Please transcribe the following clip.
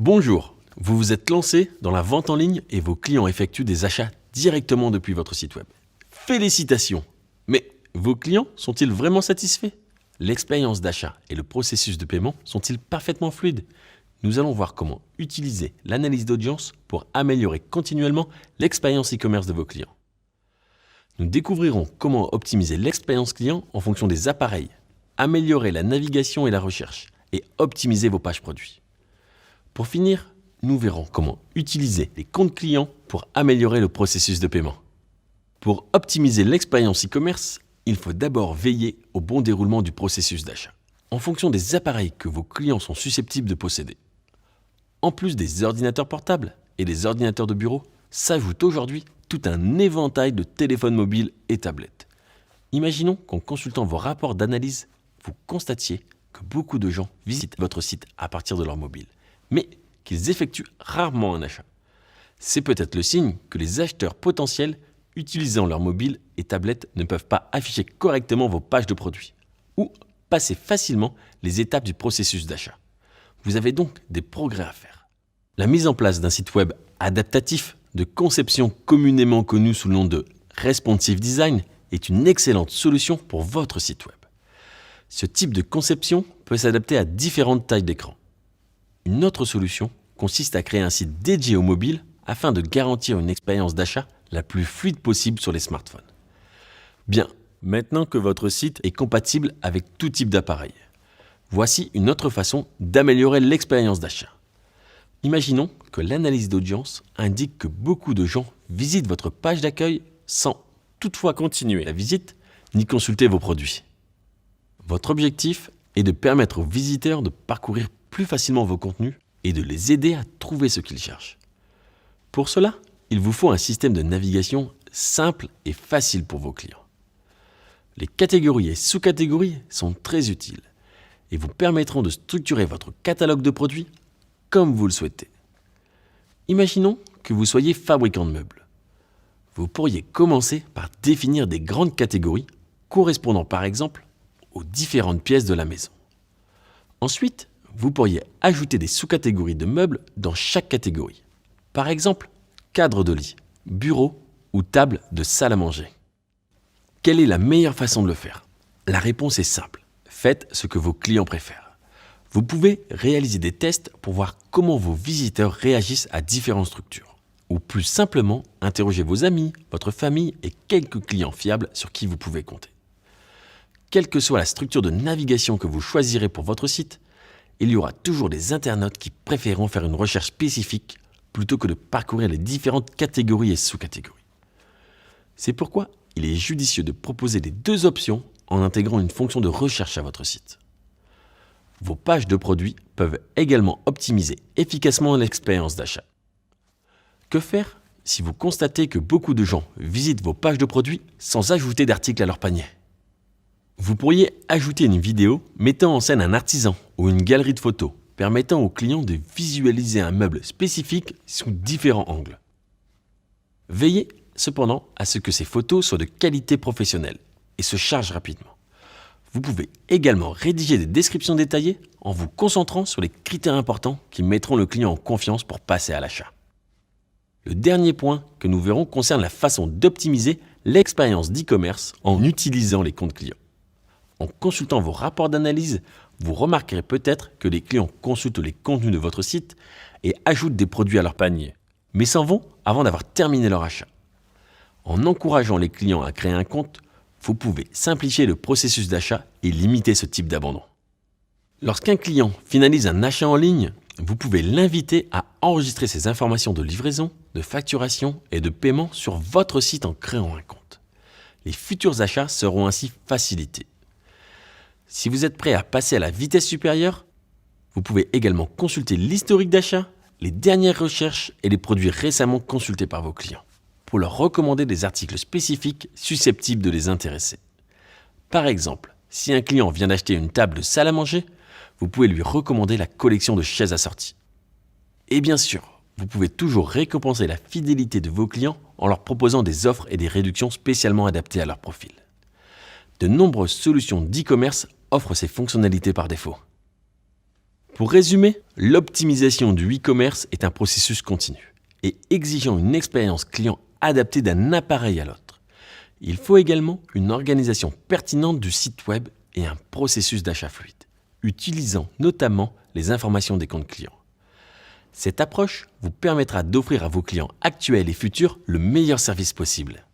Bonjour, vous vous êtes lancé dans la vente en ligne et vos clients effectuent des achats directement depuis votre site web. Félicitations! Mais vos clients sont-ils vraiment satisfaits? L'expérience d'achat et le processus de paiement sont-ils parfaitement fluides? Nous allons voir comment utiliser l'analyse d'audience pour améliorer continuellement l'expérience e-commerce de vos clients. Nous découvrirons comment optimiser l'expérience client en fonction des appareils, améliorer la navigation et la recherche et optimiser vos pages produits. Pour finir, nous verrons comment utiliser les comptes clients pour améliorer le processus de paiement. Pour optimiser l'expérience e-commerce, il faut d'abord veiller au bon déroulement du processus d'achat, en fonction des appareils que vos clients sont susceptibles de posséder. En plus des ordinateurs portables et des ordinateurs de bureau, s'ajoute aujourd'hui tout un éventail de téléphones mobiles et tablettes. Imaginons qu'en consultant vos rapports d'analyse, vous constatiez que beaucoup de gens visitent votre site à partir de leur mobile, mais qu'ils effectuent rarement un achat. C'est peut-être le signe que les acheteurs potentiels utilisant leur mobile et tablette ne peuvent pas afficher correctement vos pages de produits ou passer facilement les étapes du processus d'achat. Vous avez donc des progrès à faire. La mise en place d'un site web adaptatif de conception communément connue sous le nom de responsive design est une excellente solution pour votre site web. Ce type de conception peut s'adapter à différentes tailles d'écran. Une autre solution consiste à créer un site dédié au mobile afin de garantir une expérience d'achat la plus fluide possible sur les smartphones. Bien, maintenant que votre site est compatible avec tout type d'appareil, voici une autre façon d'améliorer l'expérience d'achat. Imaginons que l'analyse d'audience indique que beaucoup de gens visitent votre page d'accueil sans toutefois continuer la visite ni consulter vos produits. Votre objectif est de permettre aux visiteurs de parcourir plus facilement vos contenus et de les aider à trouver ce qu'ils cherchent. Pour cela, il vous faut un système de navigation simple et facile pour vos clients. Les catégories et sous-catégories sont très utiles et vous permettront de structurer votre catalogue de produits comme vous le souhaitez. Imaginons que vous soyez fabricant de meubles. Vous pourriez commencer par définir des grandes catégories correspondant par exemple aux différentes pièces de la maison. Ensuite, vous pourriez ajouter des sous-catégories de meubles dans chaque catégorie. Par exemple, cadre de lit, bureau ou table de salle à manger. Quelle est la meilleure façon de le faire? La réponse est simple. Faites ce que vos clients préfèrent. Vous pouvez réaliser des tests pour voir comment vos visiteurs réagissent à différentes structures. Ou plus simplement, interrogez vos amis, votre famille et quelques clients fiables sur qui vous pouvez compter. Quelle que soit la structure de navigation que vous choisirez pour votre site, il y aura toujours des internautes qui préféreront faire une recherche spécifique plutôt que de parcourir les différentes catégories et sous-catégories. C'est pourquoi il est judicieux de proposer les deux options en intégrant une fonction de recherche à votre site. Vos pages de produits peuvent également optimiser efficacement l'expérience d'achat. Que faire si vous constatez que beaucoup de gens visitent vos pages de produits sans ajouter d'articles à leur panier? Vous pourriez ajouter une vidéo mettant en scène un artisan ou une galerie de photos permettant aux clients de visualiser un meuble spécifique sous différents angles. Veillez cependant à ce que ces photos soient de qualité professionnelle et se chargent rapidement. Vous pouvez également rédiger des descriptions détaillées en vous concentrant sur les critères importants qui mettront le client en confiance pour passer à l'achat. Le dernier point que nous verrons concerne la façon d'optimiser l'expérience d'e-commerce en utilisant les comptes clients. En consultant vos rapports d'analyse, vous remarquerez peut-être que les clients consultent les contenus de votre site et ajoutent des produits à leur panier, mais s'en vont avant d'avoir terminé leur achat. En encourageant les clients à créer un compte, vous pouvez simplifier le processus d'achat et limiter ce type d'abandon. Lorsqu'un client finalise un achat en ligne, vous pouvez l'inviter à enregistrer ses informations de livraison, de facturation et de paiement sur votre site en créant un compte. Les futurs achats seront ainsi facilités. Si vous êtes prêt à passer à la vitesse supérieure, vous pouvez également consulter l'historique d'achat, les dernières recherches et les produits récemment consultés par vos clients pour leur recommander des articles spécifiques susceptibles de les intéresser. Par exemple, si un client vient d'acheter une table de salle à manger, vous pouvez lui recommander la collection de chaises assorties. Et bien sûr, vous pouvez toujours récompenser la fidélité de vos clients en leur proposant des offres et des réductions spécialement adaptées à leur profil. De nombreuses solutions d'e-commerce offrent ces fonctionnalités par défaut. Pour résumer, l'optimisation du e-commerce est un processus continu et exigeant une expérience client adaptée d'un appareil à l'autre. Il faut également une organisation pertinente du site web et un processus d'achat fluide, utilisant notamment les informations des comptes clients. Cette approche vous permettra d'offrir à vos clients actuels et futurs le meilleur service possible.